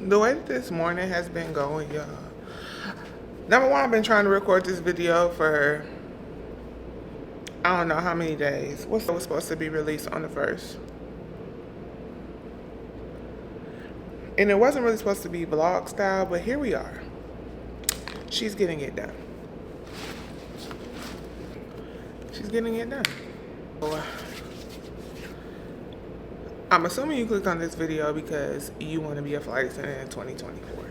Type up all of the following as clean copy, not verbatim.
The way that this morning has been going, y'all. Number one, I've been trying to record this video for I don't know how many days. What's was supposed to be released on the 1st? And it wasn't really supposed to be vlog style, but here we are. She's getting it done. She's getting it done. So, I'm assuming you clicked on this video because you want to be a flight attendant in 2024.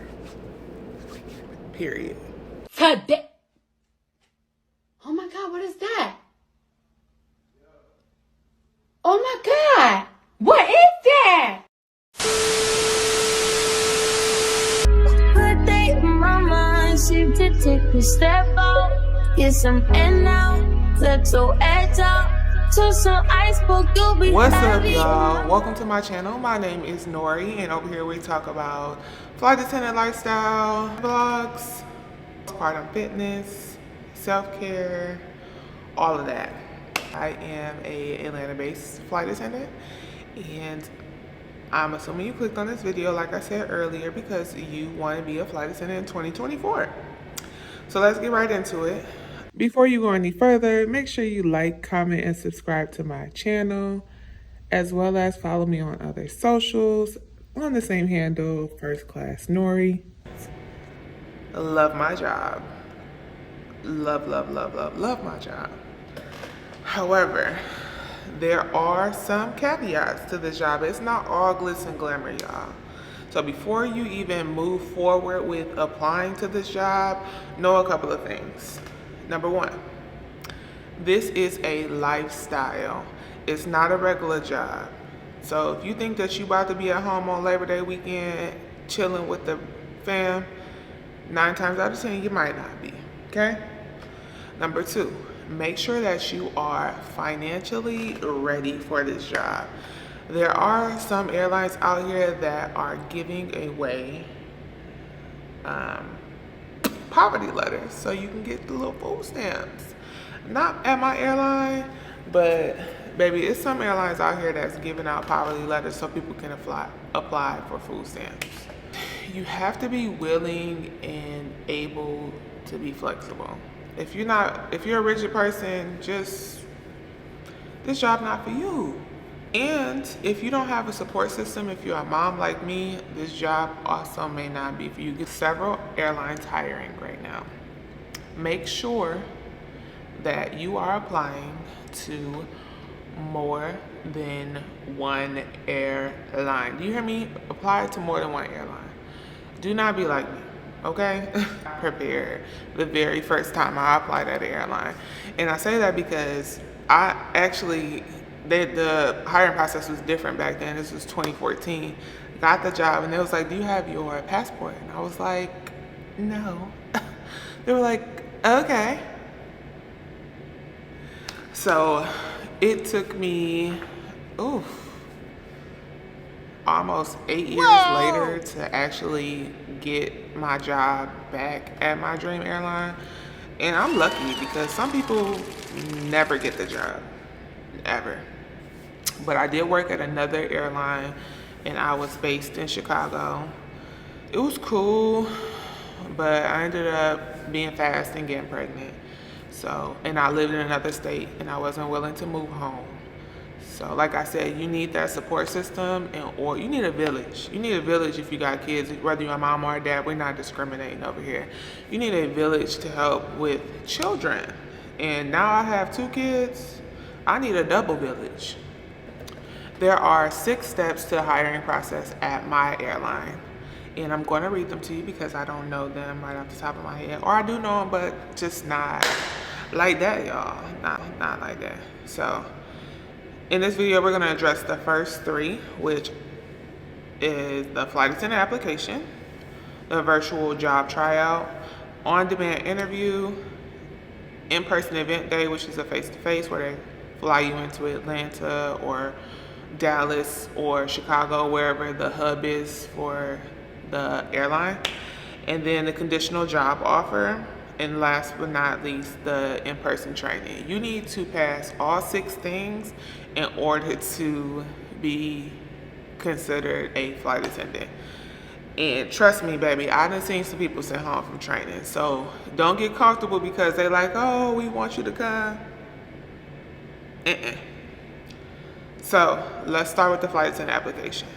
Period. Today. Oh my God, what is that? Oh my God, what is that? Put day in my mind, seem to take a step out, get some air now, let your edge out. What's up, y'all? Welcome to my channel. My name is Nori, and over here we talk about flight attendant lifestyle, vlogs, postpartum fitness, self-care, all of that. I am a Atlanta-based flight attendant, and I'm assuming you clicked on this video, like I said earlier, because you want to be a flight attendant in 2024. So let's get right into it. Before you go any further, make sure you like, comment, and subscribe to my channel, as well as follow me on other socials on the same handle, First Class Nori. Love my job. Love my job. However, there are some caveats to this job. It's not all glitz and glamour, y'all. So before you even move forward with applying to this job, know a couple of things. Number one, this is a lifestyle. It's not a regular job. So if you think that you about to be at home on Labor Day weekend, chilling with the fam, 9 times out of 10, you might not be, okay? Number two, make sure that you are financially ready for this job. There are some airlines out here that are giving away poverty letters so you can get the little food stamps. Not at my airline, but baby, it's some airlines out here that's giving out poverty letters so people can apply for food stamps. You have to be willing and able to be flexible. If you're a rigid person, this job not for you. And if you don't have a support system, if you're a mom like me, this job also may not be for you. Get several airlines hiring right now. Make sure that you are applying to more than one airline. Do you hear me? Apply to more than one airline. Do not be like me, okay? Prepared the very first time I applied at an airline. And I say that because the hiring process was different back then. This was 2014. Got the job and they was like, do you have your passport? And I was like, no. They were like, okay. So it took me, almost 8 years later to actually get my job back at my dream airline. And I'm lucky because some people never get the job, ever. But I did work at another airline and I was based in Chicago. It was cool, but I ended up being fast and getting pregnant. And I lived in another state and I wasn't willing to move home. So like I said, you need that support system or you need a village. You need a village if you got kids, whether you're a mom or a dad, we're not discriminating over here. You need a village to help with children. And now I have 2 kids, I need a double village. There are 6 steps to the hiring process at my airline. And I'm going to read them to you because I don't know them right off the top of my head. Or I do know them, but just not like that, y'all. Not like that. So in this video, we're going to address the first 3, which is the flight attendant application, the virtual job tryout, on-demand interview, in-person event day, which is a face-to-face where they fly you into Atlanta or Dallas or Chicago, wherever the hub is for the airline, and then the conditional job offer, and last but not least, the in-person training. You need to pass all 6 things in order to be considered a flight attendant. And trust me, baby, I done seen some people sent home from training. So don't get comfortable because they like, oh, we want you to come. So let's start with the flight attendant application.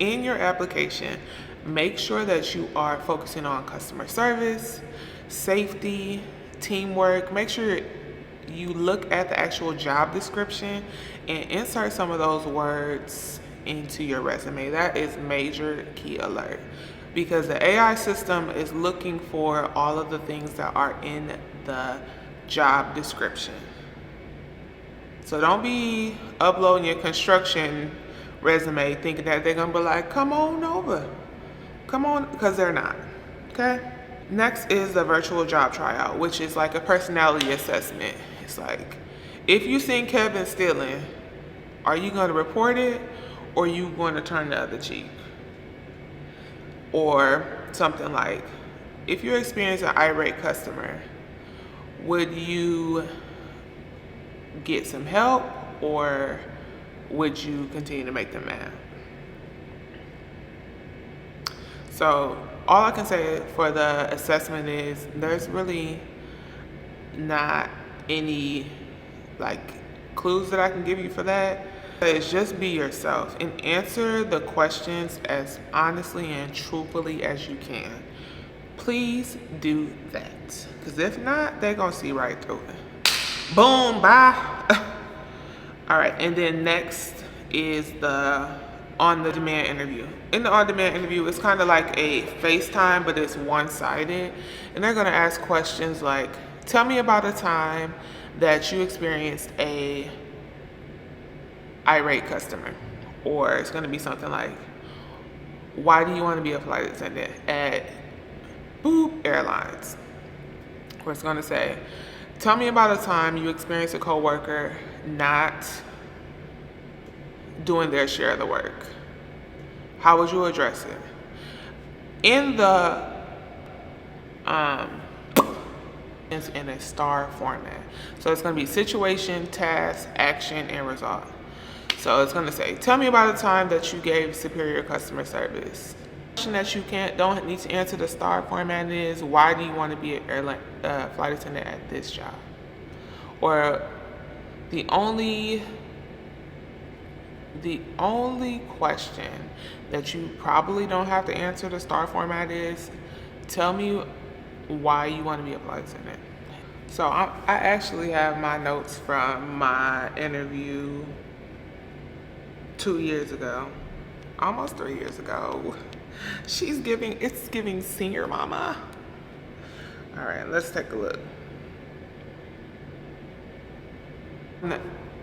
In your application, make sure that you are focusing on customer service, safety, teamwork. Make sure you look at the actual job description and insert some of those words into your resume. That is major key alert because the AI system is looking for all of the things that are in the job description. So don't be uploading your construction resume thinking that they're gonna be like, come on over. Come on, because they're not, okay? Next is the virtual job tryout, which is like a personality assessment. It's like, if you seen Kevin stealing, are you gonna report it or are you gonna turn the other cheek? Or something like, if you experience an irate customer, would you get some help or would you continue to make them mad? So all I can say for the assessment is there's really not any like clues that I can give you for that. It's just be yourself and answer the questions as honestly and truthfully as you can. Please do that, because if not, they're gonna see right through it. Boom, bye. All right, and then next is the on-the-demand interview. In the on-demand interview, it's kind of like a FaceTime, but it's one-sided. And they're gonna ask questions like, tell me about a time that you experienced a irate customer. Or it's gonna be something like, why do you wanna be a flight attendant at boop airlines? Or it's gonna say, tell me about a time you experienced a coworker not doing their share of the work. How would you address it? In the it's in a STAR format. So it's gonna be situation, task, action, and result. So it's gonna say, tell me about a time that you gave superior customer service. The question that you don't need to answer the STAR format is, why do you want to be an airline flight attendant at this job? Or the only question that you probably don't have to answer the STAR format is, tell me why you want to be a flight attendant. So I actually have my notes from my interview 2 years ago, almost 3 years ago. It's giving senior mama. All right, let's take a look.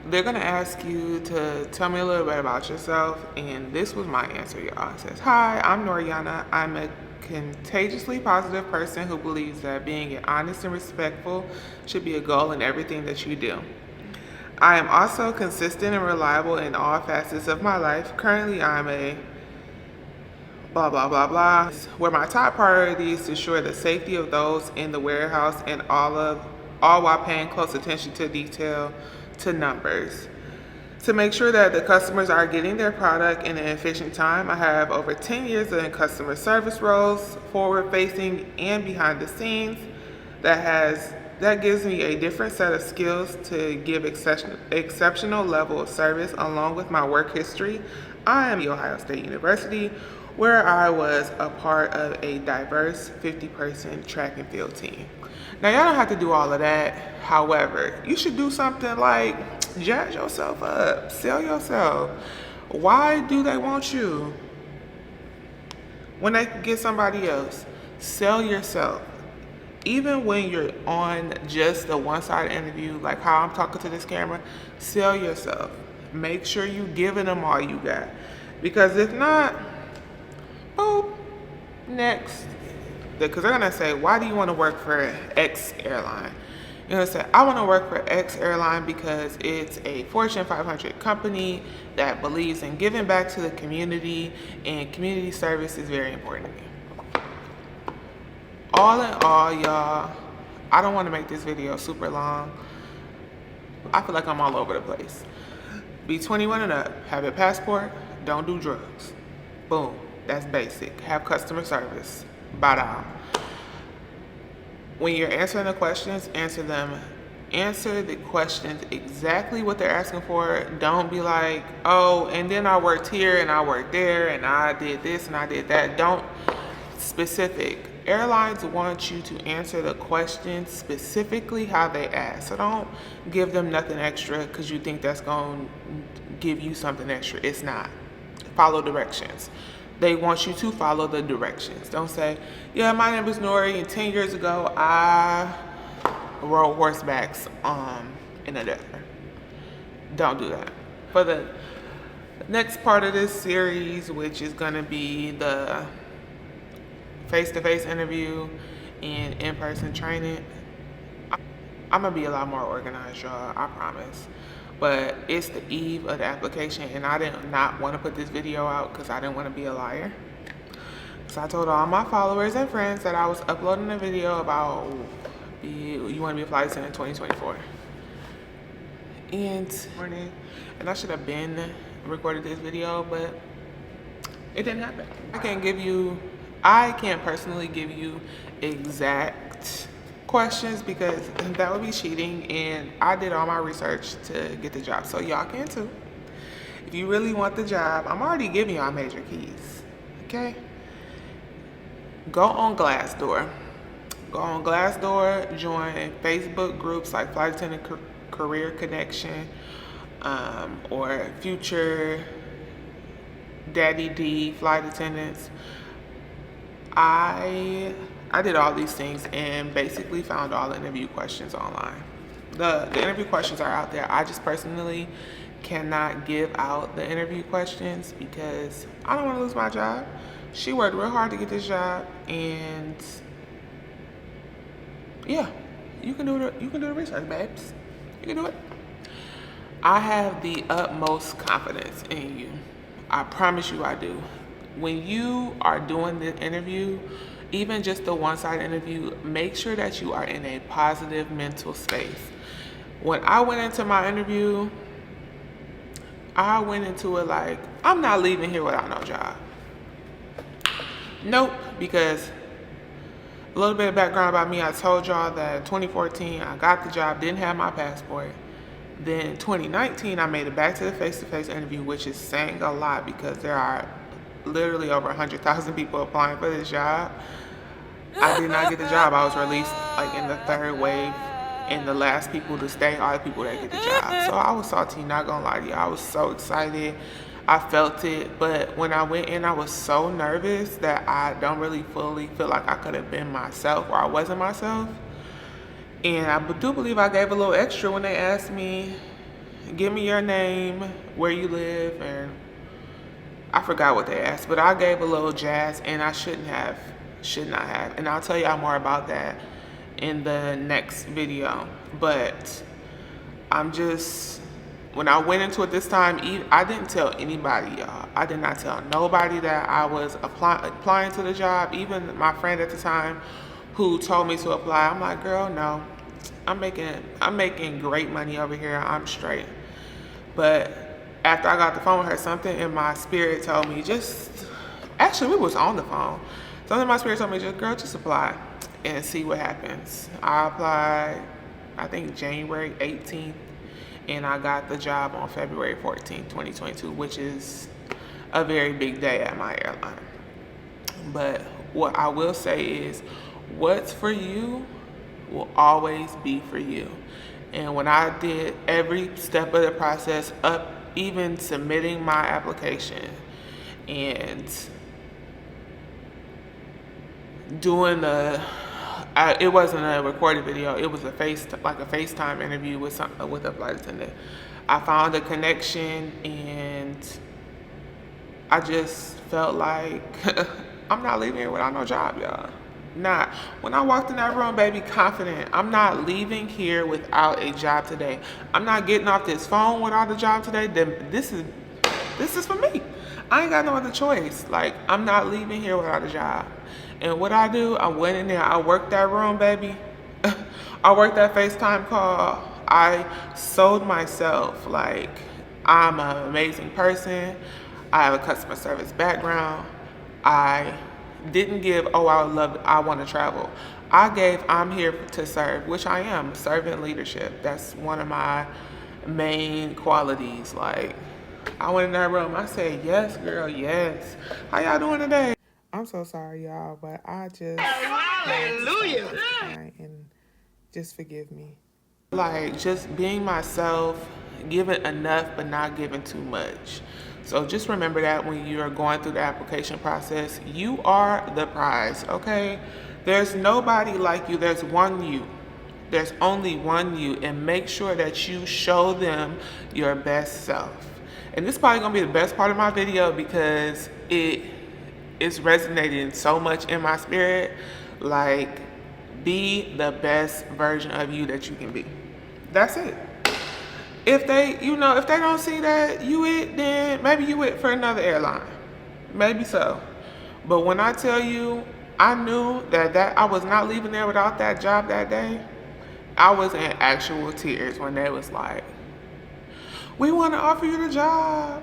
They're gonna ask you to tell me a little bit about yourself, and this was my answer, y'all. It says, hi, I'm Noriana. I'm a contagiously positive person who believes that being honest and respectful should be a goal in everything that you do. I am also consistent and reliable in all facets of my life. Currently, I'm a blah, blah, blah, blah, where my top priority is to ensure the safety of those in the warehouse and all while paying close attention to detail, to numbers. To make sure that the customers are getting their product in an efficient time, I have over 10 years in customer service roles, forward-facing and behind the scenes. That gives me a different set of skills to give exceptional level of service along with my work history. I am at Ohio State University, where I was a part of a diverse 50-person track and field team. Now, y'all don't have to do all of that. However, you should do something like jazz yourself up, sell yourself. Why do they want you when they can get somebody else? Sell yourself. Even when you're on just a one-sided interview, like how I'm talking to this camera, sell yourself. Make sure you're giving them all you got. Because if not, boop, next. Because they're gonna say, why do you want to work for X airline? You're gonna say, I want to work for X airline because it's a Fortune 500 company that believes in giving back to the community, and community service is very important to me. All in all, y'all, I don't want to make this video super long. I feel like I'm all over the place. Be 21 and up, have a passport, don't do drugs. Boom. That's basic. Have customer service. Bada. When you're answering the questions, answer the questions exactly what they're asking for. Don't be like, oh, and then I worked here and I worked there and I did this and I did that. Don't specific. Airlines want you to answer the questions specifically how they ask. So don't give them nothing extra because you think that's going to give you something extra. It's not. Follow directions. They want you to follow the directions. Don't say, yeah, my name is Nori and 10 years ago I rode horsebacks in a desert. Don't do that. For the next part of this series, which is going to be the face-to-face interview and in-person training, I'm going to be a lot more organized, y'all, I promise. But it's the eve of the application, and I did not want to put this video out because I didn't want to be a liar. So I told all my followers and friends that I was uploading a video about you want to be a flight attendant in 2024. And I should have been recorded this video, but it didn't happen. I can't personally give you exact questions because that would be cheating, and I did all my research to get the job, so y'all can too. If you really want the job, I'm already giving y'all major keys, okay? Go on Glassdoor, join Facebook groups like Flight Attendant Career Connection, or Future Daddy D Flight Attendants. I did all these things and basically found all the interview questions online. The interview questions are out there. I just personally cannot give out the interview questions because I don't want to lose my job. She worked real hard to get this job, and yeah, you can do the research, babes. You can do it. I have the utmost confidence in you. I promise you I do. When you are doing the interview, even just the one-side interview, make sure that you are in a positive mental space. When I went into my interview, I went into it like, I'm not leaving here without no job. Nope, because a little bit of background about me, I told y'all that in 2014, I got the job, didn't have my passport. Then in 2019, I made it back to the face-to-face interview, which is saying a lot because there are literally over 100,000 people applying for this job. I did not get the job. I was released like in the third wave, and the last people to stay are the people that get the job. So I was salty, not gonna lie to you. I was so excited. I felt it, but when I went in, I was so nervous that I don't really fully feel like I could have been myself, or I wasn't myself. And I do believe I gave a little extra when they asked me, give me your name, where you live, and I forgot what they asked, but I gave a little jazz, and I should not have. And I'll tell y'all more about that in the next video. But when I went into it this time, I didn't tell anybody, y'all. I did not tell nobody that I was applying to the job. Even my friend at the time who told me to apply, I'm like, girl, no. I'm making great money over here. I'm straight. But after I got the phone with her, something in my spirit told me actually we was on the phone. Something in my spirit told me, just apply and see what happens. I applied, I think January 18th, and I got the job on February 14th, 2022, which is a very big day at my airline. But what I will say is, what's for you will always be for you. And when I did every step of the process, up even submitting my application and doing it wasn't a recorded video, it was a FaceTime interview with a flight attendant. I found a connection, and I just felt like I'm not leaving here without no job, y'all. Not. When I walked in that room, baby, confident. I'm not leaving here without a job today. I'm not getting off this phone without a job today. Then this is for me. I ain't got no other choice. Like, I'm not leaving here without a job. And what I do, I went in there, I worked that room, baby. I worked that FaceTime call. I sold myself like I'm an amazing person. I have a customer service background. I didn't give, oh, I want to travel. I gave, I'm here to serve, which I am, servant leadership. That's one of my main qualities. Like, I went in that room, I said, yes, girl, yes. How y'all doing today? I'm so sorry, y'all, but I just, hallelujah, and just forgive me. Like, just being myself, giving enough but not giving too much. So just remember that when you're going through the application process, you are the prize, okay? There's nobody like you. There's one you. There's only one you, and make sure that you show them your best self. And this is probably gonna be the best part of my video because it's resonating so much in my spirit. Like, be the best version of you that you can be. That's it. If they, if they don't see that you it, then maybe you it for another airline. Maybe so. But when I tell you, I knew that I was not leaving there without that job that day. I was in actual tears when they was like, we want to offer you the job.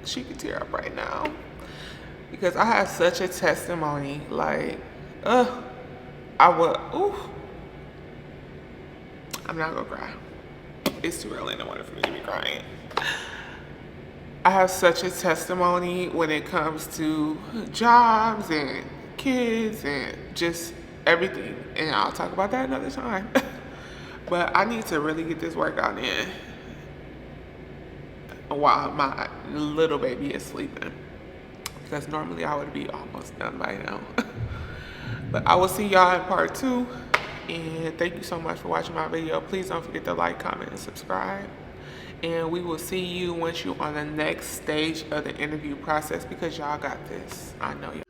She could tear up right now. Because I have such a testimony. Like, I'm not gonna cry. It's too early in the morning for me to be crying. I have such a testimony when it comes to jobs and kids and just everything. And I'll talk about that another time. But I need to really get this workout in while my little baby is sleeping. Because normally I would be almost done by now. But I will see y'all in part 2. And thank you so much for watching my video. Please don't forget to like, comment, and subscribe. And we will see you once you're on the next stage of the interview process because y'all got this. I know y'all.